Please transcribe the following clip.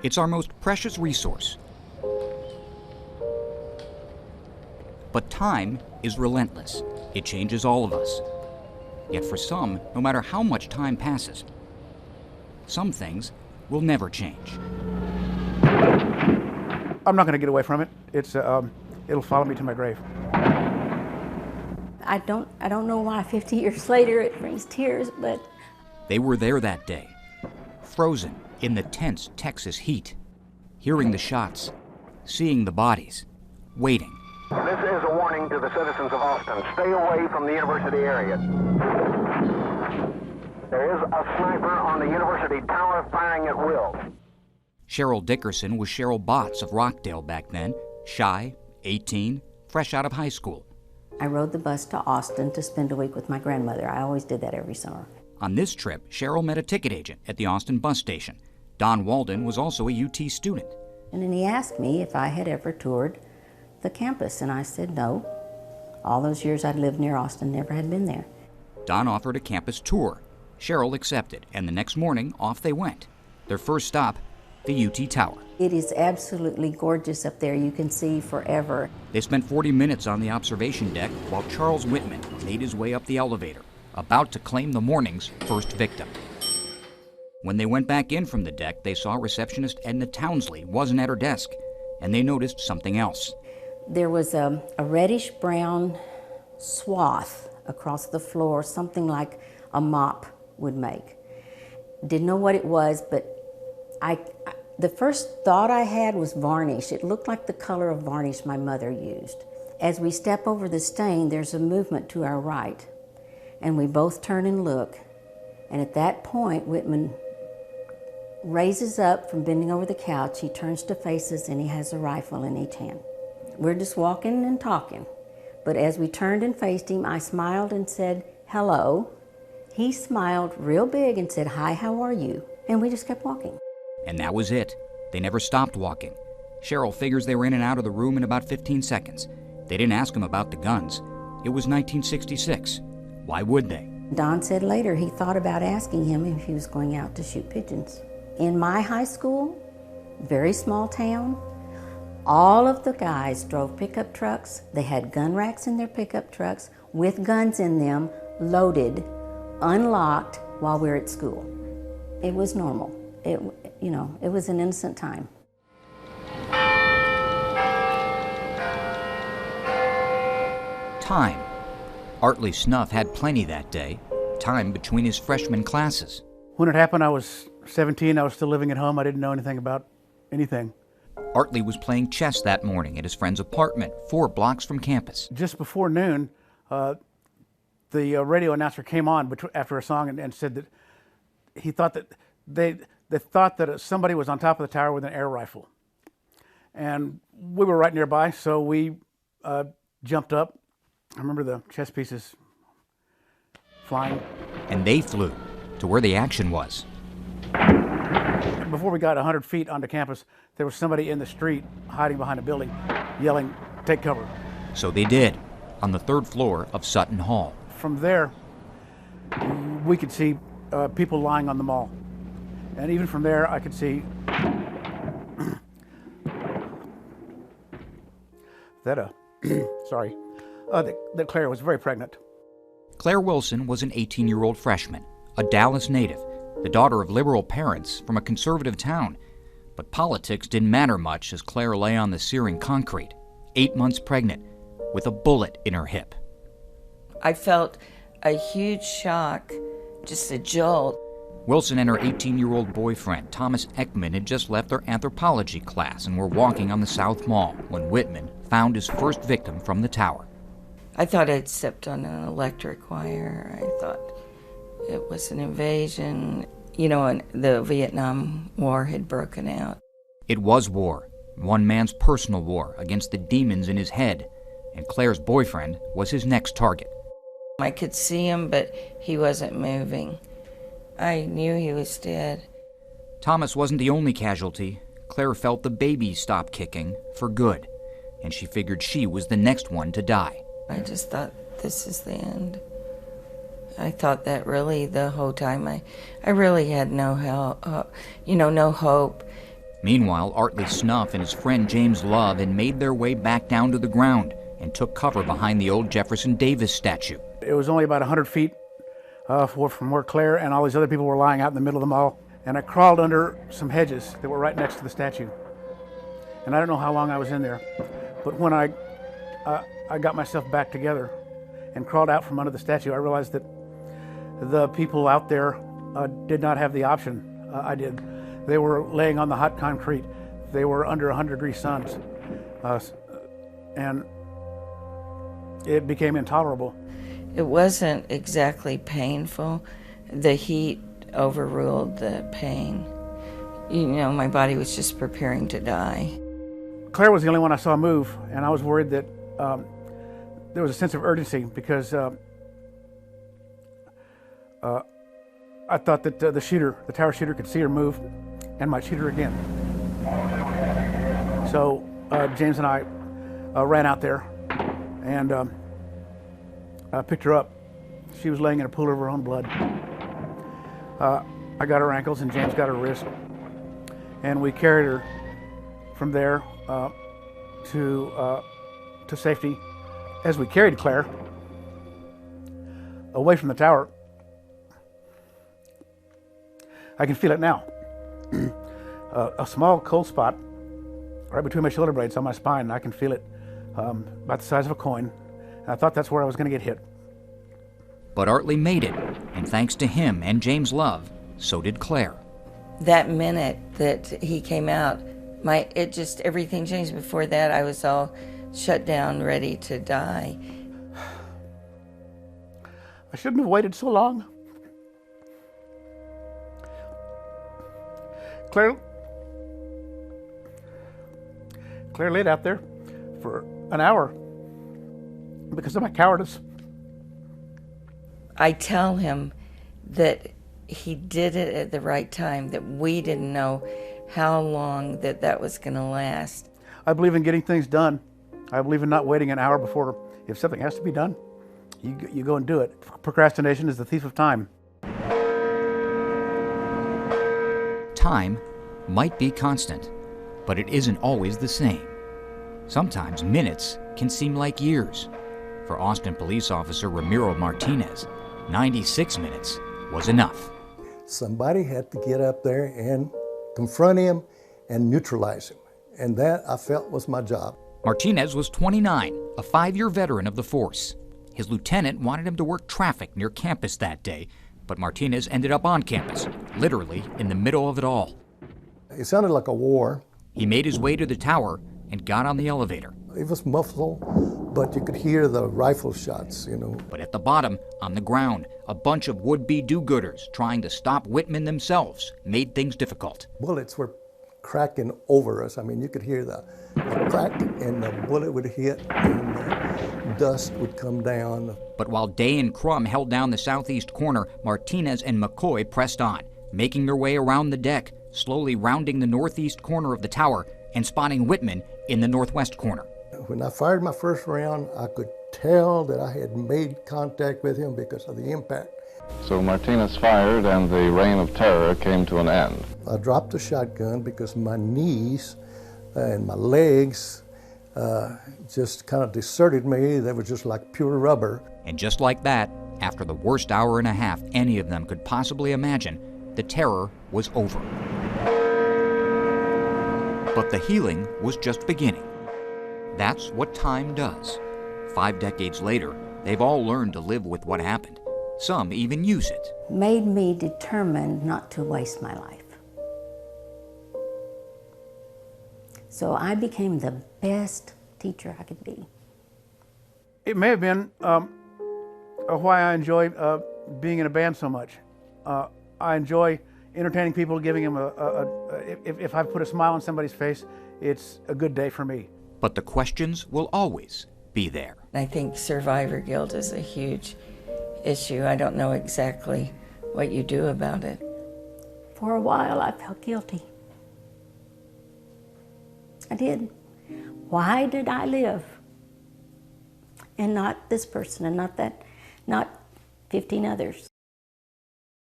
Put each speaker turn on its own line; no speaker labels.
It's our most precious resource. But time is relentless. It changes all of us. Yet for some, no matter how much time passes, some things will never change.
I'm not going to get away from it. It'll follow me to my grave.
I don't know why 50 years later it brings tears, but...
They were there that day, frozen in the tense Texas heat, hearing the shots, seeing the bodies, waiting.
This is a warning to the citizens of Austin. Stay away from the university area. There is a sniper on the university tower firing at will.
Cheryl Dickerson was Cheryl Botts of Rockdale back then, shy, 18, fresh out of high school.
I rode the bus to Austin to spend a week with my grandmother. I always did that every summer.
On this trip, Cheryl met a ticket agent at the Austin bus station. Don Walden was also a UT student.
And then he asked me if I had ever toured the campus, and I said no. All those years I'd lived near Austin, never had been there.
Don offered a campus tour. Cheryl accepted, and the next morning, off they went. Their first stop, the UT Tower.
It is absolutely gorgeous up there. You can see forever.
They spent 40 minutes on the observation deck while Charles Whitman made his way up the elevator, about to claim the morning's first victim. When they went back in from the deck, they saw receptionist Edna Townsley wasn't at her desk, and they noticed something else.
There was a reddish-brown swath across the floor, something like a mop would make. Didn't know what it was, but the first thought I had was varnish. It looked like the color of varnish my mother used. As we step over the stain, there's a movement to our right, and we both turn and look. And at that point, Whitman raises up from bending over the couch. He turns to face us, and he has a rifle in each hand. We're just walking and talking. But as we turned and faced him, I smiled and said, hello. He smiled real big and said, hi, how are you? And we just kept walking.
And that was it. They never stopped walking. Cheryl figures they were in and out of the room in about 15 seconds. They didn't ask him about the guns. It was 1966. Why would they?
Don said later he thought about asking him if he was going out to shoot pigeons. In my high school, very small town, all of the guys drove pickup trucks. They had gun racks in their pickup trucks with guns in them, loaded, unlocked while we were at school. It was normal. It was an innocent time.
Time. Artley Snuff had plenty that day. Time between his freshman classes.
When it happened, I was 17. I was still living at home. I didn't know anything about anything.
Artley was playing chess that morning at his friend's apartment, 4 blocks from campus.
Just before noon, the radio announcer came on after a song and said that he thought that they thought that somebody was on top of the tower with an air rifle. And we were right nearby, so we jumped up. I remember the chess pieces flying.
And they flew to where the action was.
Before we got 100 feet onto campus, there was somebody in the street hiding behind a building, yelling, take cover.
So they did, on the 3rd floor of Sutton Hall.
From there, we could see people lying on the mall. And even from there, I could see that Claire was very pregnant.
Claire Wilson was an 18-year-old freshman, a Dallas native, the daughter of liberal parents from a conservative town. But politics didn't matter much as Claire lay on the searing concrete, 8 months pregnant, with a bullet in her hip.
I felt a huge shock, just a jolt.
Wilson and her 18-year-old boyfriend, Thomas Ekman, had just left their anthropology class and were walking on the South Mall when Whitman found his first victim from the tower.
I thought I'd stepped on an electric wire. I thought it was an invasion. And the Vietnam War had broken out.
It was war, one man's personal war against the demons in his head, and Claire's boyfriend was his next target.
I could see him, but he wasn't moving. I knew he was dead.
Thomas wasn't the only casualty. Claire felt the baby stop kicking for good, and she figured she was the next one to die.
I just thought, this is the end. I thought that really the whole time. I really had no help, no hope.
Meanwhile, Artley Snuff and his friend James Love had made their way back down to the ground and took cover behind the old Jefferson Davis statue.
It was only about 100 feet from where Claire and all these other people were lying out in the middle of the mall. And I crawled under some hedges that were right next to the statue. And I don't know how long I was in there, but when I got myself back together and crawled out from under the statue, I realized that the people out there did not have the option I did. They were laying on the hot concrete. They were under 100-degree suns. And it became intolerable.
It wasn't exactly painful. The heat overruled the pain. You know, my body was just preparing to die.
Claire was the only one I saw move, and I was worried that there was a sense of urgency because I thought that the tower shooter could see her move and might shoot her again. So James and I ran out there and picked her up. She was laying in a pool of her own blood. I got her ankles and James got her wrist, and we carried her from there to safety. As we carried Claire away from the tower, I can feel it now. A small cold spot right between my shoulder blades on my spine, and I can feel it about the size of a coin. And I thought that's where I was going to get hit.
But Artley made it, and thanks to him and James Love, so did Claire.
That minute that he came out, everything changed. Before that, I was all shut down, ready to die.
I shouldn't have waited so long. Claire laid out there for an hour because of my cowardice.
I tell him that he did it at the right time, that we didn't know how long that was going to last.
I believe in getting things done. I believe in not waiting an hour before. If something has to be done, you go and do it. Procrastination is the thief of time.
Time might be constant, but it isn't always the same. Sometimes minutes can seem like years. For Austin police officer Ramiro Martinez, 96 minutes was enough.
Somebody had to get up there and confront him and neutralize him. And that, I felt, was my job.
Martinez was 29, a 5-year veteran of the force. His lieutenant wanted him to work traffic near campus that day, but Martinez ended up on campus, literally in the middle of it all.
It sounded like a war.
He made his way to the tower and got on the elevator.
It was muffled, but you could hear the rifle shots, you know.
But at the bottom, on the ground, a bunch of would-be do-gooders trying to stop Whitman themselves made things difficult.
Bullets were cracking over us. I mean, you could hear the crack, and the bullet would hit, and the dust would come down.
But while Day and Crum held down the southeast corner, Martinez and McCoy pressed on, making their way around the deck, slowly rounding the northeast corner of the tower and spotting Whitman in the northwest corner.
When I fired my first round, I could tell that I had made contact with him because of the impact.
So Martinez fired and the reign of terror came to an end.
I dropped the shotgun because my knees and my legs just kind of deserted me. They were just like pure rubber.
And just like that, after the worst hour and a half any of them could possibly imagine, the terror was over. But the healing was just beginning. That's what time does. 5 decades later, they've all learned to live with what happened. Some even use it.
Made me determined not to waste my life. So I became the best teacher I could be.
It may have been why I enjoy being in a band so much. I enjoy entertaining people, giving them if I put a smile on somebody's face, it's a good day for me.
But the questions will always be there.
I think survivor guilt is a huge issue. I don't know exactly what you do about it.
For a while, I felt guilty. I did. Why did I live? And not this person and not 15 others.